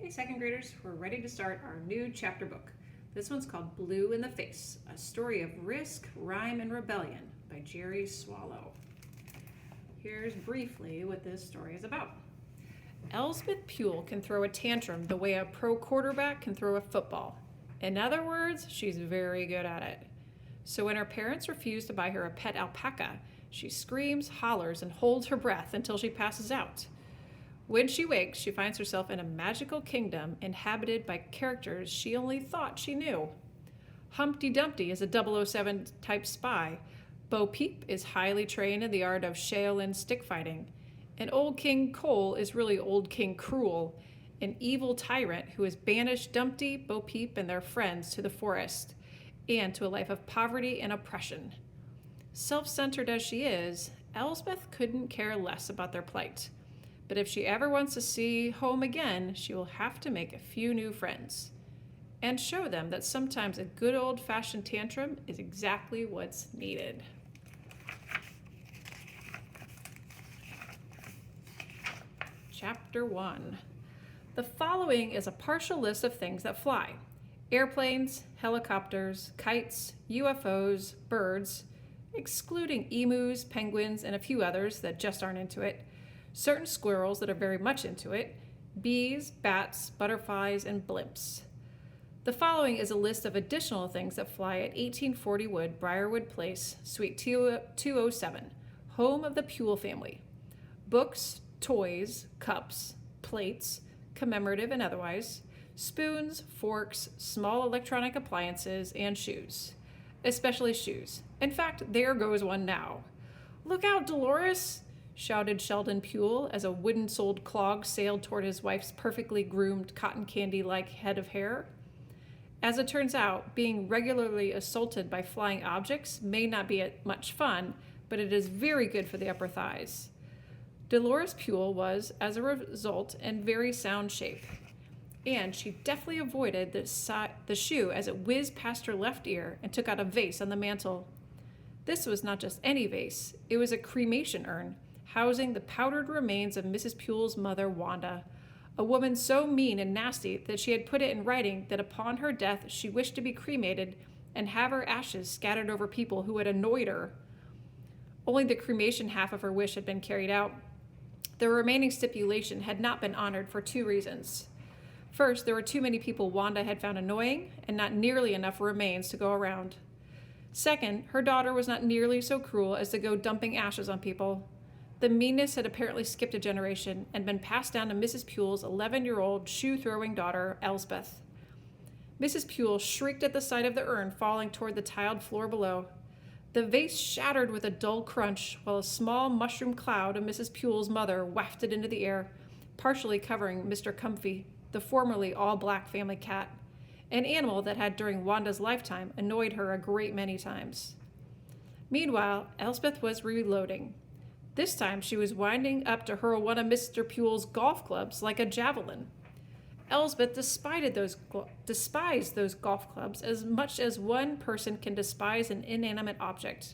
Hey, second graders, we're ready to start our new chapter book. This one's called Blue in the Face, a story of risk, rhyme, and rebellion by Jerry Swallow. Here's briefly what this story is about. Elsbeth Puhle can throw a tantrum the way a pro quarterback can throw a football. In other words, she's very good at it. So when her parents refuse to buy her a pet alpaca, she screams, hollers, and holds her breath until she passes out. When she wakes, she finds herself in a magical kingdom inhabited by characters she only thought she knew. Humpty Dumpty is a 007 type spy. Bo Peep is highly trained in the art of Shaolin stick fighting. And Old King Cole is really Old King Cruel, an evil tyrant who has banished Dumpty, Bo Peep, and their friends to the forest and to a life of poverty and oppression. Self-centered as she is, Elsbeth couldn't care less about their plight. But if she ever wants to see home again, she will have to make a few new friends and show them that sometimes a good old-fashioned tantrum is exactly what's needed. Chapter 1. The following is a partial list of things that fly: airplanes, helicopters, kites, UFOs, birds, excluding emus, penguins, and a few others that just aren't into it, certain squirrels that are very much into it, bees, bats, butterflies, and blimps. The following is a list of additional things that fly at 1840 Wood, Briarwood Place, Suite 207, home of the Puhle family: books, toys, cups, plates, commemorative and otherwise, spoons, forks, small electronic appliances, and shoes. Especially shoes. In fact, there goes one now. "Look out, Dolores!" shouted Sheldon Puhle as a wooden-soled clog sailed toward his wife's perfectly groomed cotton candy-like head of hair. As it turns out, being regularly assaulted by flying objects may not be much fun, but it is very good for the upper thighs. Dolores Puhle was, as a result, in very sound shape, and she deftly avoided the shoe as it whizzed past her left ear and took out a vase on the mantel. This was not just any vase, it was a cremation urn, housing the powdered remains of Mrs. Puhle's mother, Wanda, a woman so mean and nasty that she had put it in writing that upon her death she wished to be cremated and have her ashes scattered over people who had annoyed her. Only the cremation half of her wish had been carried out. The remaining stipulation had not been honored for two reasons. First, there were too many people Wanda had found annoying and not nearly enough remains to go around. Second, her daughter was not nearly so cruel as to go dumping ashes on people. The meanness had apparently skipped a generation and been passed down to Mrs. Puhle's 11-year-old shoe-throwing daughter, Elsbeth. Mrs. Puhle shrieked at the sight of the urn falling toward the tiled floor below. The vase shattered with a dull crunch, while a small mushroom cloud of Mrs. Puhle's mother wafted into the air, partially covering Mr. Comfy, the formerly all-black family cat, an animal that had during Wanda's lifetime annoyed her a great many times. Meanwhile, Elsbeth was reloading. This time she was winding up to hurl one of Mr. Puhle's golf clubs like a javelin. Elsbeth despised those golf clubs as much as one person can despise an inanimate object.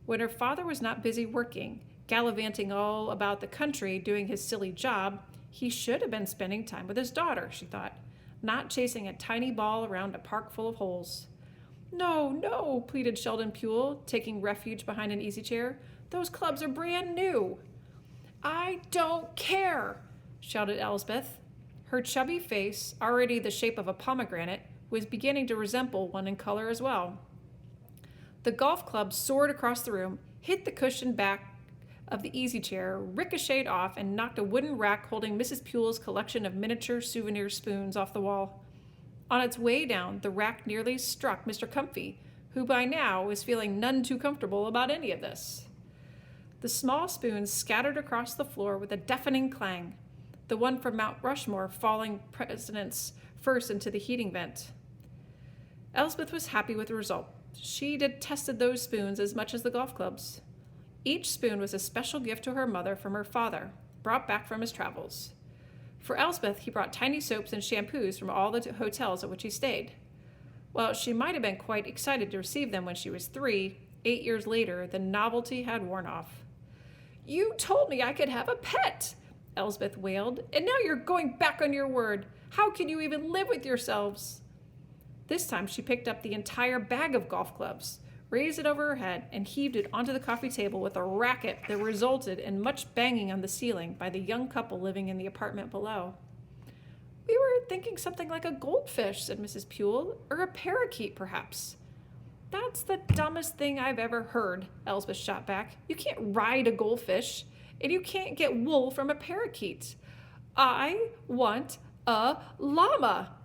When her father was not busy working, gallivanting all about the country doing his silly job, he should have been spending time with his daughter, she thought, not chasing a tiny ball around a park full of holes. "No, no," pleaded Sheldon Puhle, taking refuge behind an easy chair. "Those clubs are brand new." "I don't care," shouted Elsbeth. Her chubby face, already the shape of a pomegranate, was beginning to resemble one in color as well. The golf club soared across the room, hit the cushioned back of the easy chair, ricocheted off, and knocked a wooden rack holding Mrs. Puhle's collection of miniature souvenir spoons off the wall. On its way down, the rack nearly struck Mr. Comfy, who by now was feeling none too comfortable about any of this. The small spoons scattered across the floor with a deafening clang, the one from Mount Rushmore falling presidents first into the heating vent. Elsbeth was happy with the result. She detested those spoons as much as the golf clubs. Each spoon was a special gift to her mother from her father, brought back from his travels. For Elsbeth, he brought tiny soaps and shampoos from all the hotels at which he stayed. While she might have been quite excited to receive them when she was 3, 8 years later, the novelty had worn off. "You told me I could have a pet," Elsbeth wailed. "And now you're going back on your word. How can you even live with yourselves?" This time she picked up the entire bag of golf clubs, raised it over her head, and heaved it onto the coffee table with a racket that resulted in much banging on the ceiling by the young couple living in the apartment below. "We were thinking something like a goldfish," said Mrs. Pewell, "or a parakeet, perhaps." "That's the dumbest thing I've ever heard," Elsbeth shot back. "You can't ride a goldfish, and you can't get wool from a parakeet. I want a llama."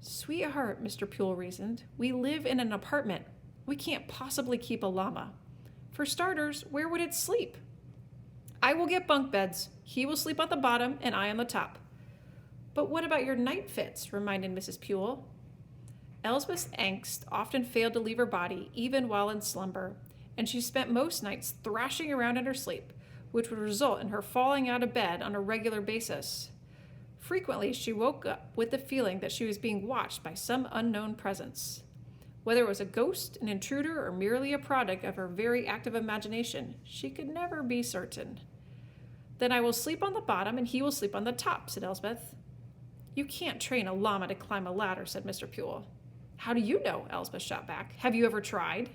"Sweetheart," Mr. Pewell reasoned, "we live in an apartment. We can't possibly keep a llama. For starters, where would it sleep?" "I will get bunk beds. He will sleep on the bottom, and I on the top." "But what about your night fits?" reminded Mrs. Pewell. Elsbeth's angst often failed to leave her body, even while in slumber, and she spent most nights thrashing around in her sleep, which would result in her falling out of bed on a regular basis. Frequently, she woke up with the feeling that she was being watched by some unknown presence. Whether it was a ghost, an intruder, or merely a product of her very active imagination, she could never be certain. "Then I will sleep on the bottom and he will sleep on the top," said Elsbeth. "You can't train a llama to climb a ladder," said Mr. Pewell. "How do you know?" Elsbeth shot back. "Have you ever tried?"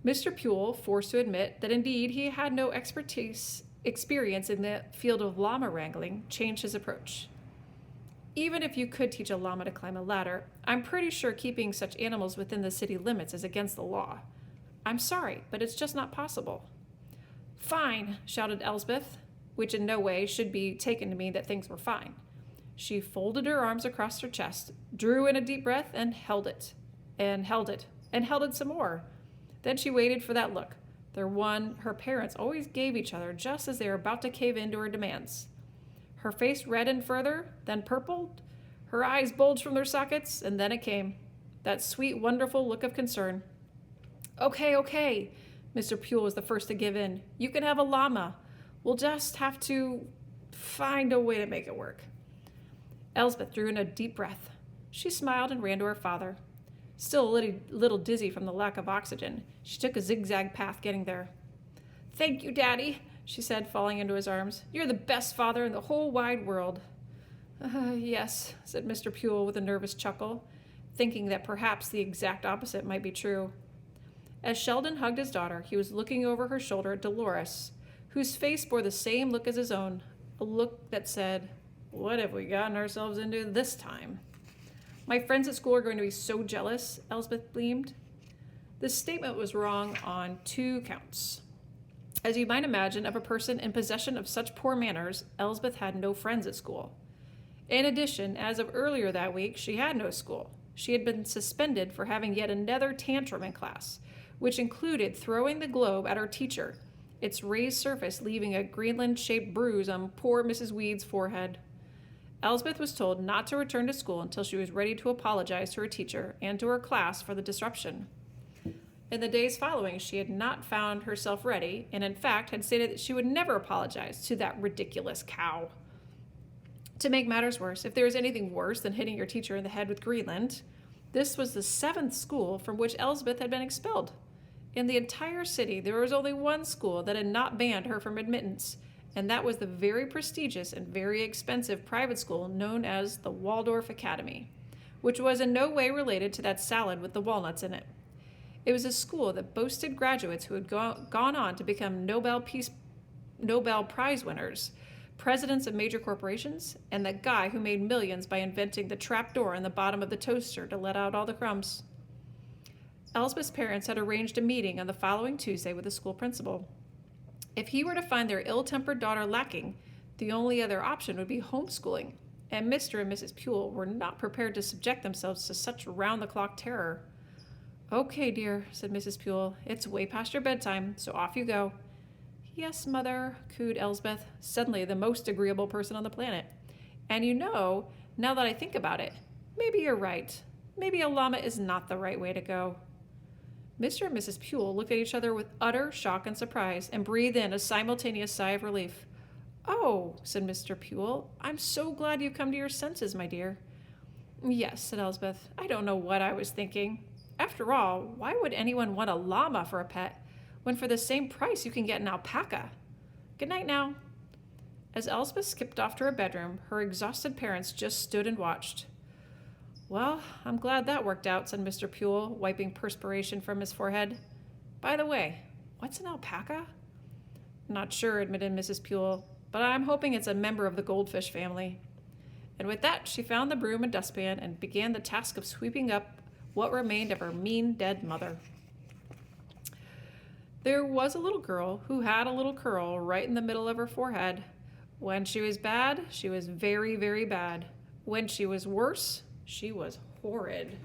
Mr. Pewell, forced to admit that indeed he had no experience in the field of llama wrangling, changed his approach. "Even if you could teach a llama to climb a ladder, I'm pretty sure keeping such animals within the city limits is against the law. I'm sorry, but it's just not possible." "Fine," shouted Elsbeth, which in no way should be taken to mean that things were fine. She folded her arms across her chest, drew in a deep breath, and held it, and held it, and held it some more. Then she waited for that look, the one her parents always gave each other just as they were about to cave in to her demands. Her face reddened further, then purpled. Her eyes bulged from their sockets, and then it came, that sweet, wonderful look of concern. Okay, Mr. Pewell was the first to give in. "You can have a llama. We'll just have to find a way to make it work." Elsbeth drew in a deep breath. She smiled and ran to her father. Still a little dizzy from the lack of oxygen, she took a zigzag path getting there. "Thank you, Daddy," she said, falling into his arms. "You're the best father in the whole wide world." Yes," said Mr. Pewell with a nervous chuckle, thinking that perhaps the exact opposite might be true. As Sheldon hugged his daughter, he was looking over her shoulder at Dolores, whose face bore the same look as his own, a look that said, "What have we gotten ourselves into this time?" "My friends at school are going to be so jealous," Elsbeth beamed. This statement was wrong on 2 counts. As you might imagine of a person in possession of such poor manners, Elsbeth had no friends at school. In addition, as of earlier that week, she had no school. She had been suspended for having yet another tantrum in class, which included throwing the globe at her teacher, its raised surface leaving a Greenland-shaped bruise on poor Mrs. Weed's forehead. Elsbeth was told not to return to school until she was ready to apologize to her teacher and to her class for the disruption. In the days following, she had not found herself ready, and in fact had stated that she would never apologize to that ridiculous cow. To make matters worse, if there was anything worse than hitting your teacher in the head with Greenland, this was the 7th school from which Elsbeth had been expelled. In the entire city, there was only one school that had not banned her from admittance, and that was the very prestigious and very expensive private school known as the Waldorf Academy, which was in no way related to that salad with the walnuts in it. It was a school that boasted graduates who had gone on to become Nobel Prize winners, presidents of major corporations, and that guy who made millions by inventing the trap door in the bottom of the toaster to let out all the crumbs. Elsbeth's parents had arranged a meeting on the following Tuesday with the school principal. If he were to find their ill-tempered daughter lacking, the only other option would be homeschooling, and Mr. and Mrs. Pewell were not prepared to subject themselves to such round-the-clock terror. "Okay, dear," said Mrs. Pewell. "It's way past your bedtime, so off you go." "Yes, Mother," cooed Elsbeth, suddenly the most agreeable person on the planet. "And you know, now that I think about it, maybe you're right. Maybe a llama is not the right way to go." Mr. and Mrs. Pewell looked at each other with utter shock and surprise and breathed in a simultaneous sigh of relief. "Oh," said Mr. Pewell, "I'm so glad you've come to your senses, my dear." "Yes," said Elsbeth. "I don't know what I was thinking. After all, why would anyone want a llama for a pet when for the same price you can get an alpaca? Good night now." As Elspeth skipped off to her bedroom, her exhausted parents just stood and watched. Well, I'm glad that worked out, said Mr. Puhle, wiping perspiration from his forehead. By the way, what's an alpaca? Not sure, admitted Mrs. Puhle, but I'm hoping it's a member of the goldfish family. And with that, she found the broom and dustpan and began the task of sweeping up what remained of her mean dead mother. There was a little girl who had a little curl right in the middle of her forehead. When she was bad, she was very, very bad. When she was worse, she was horrid.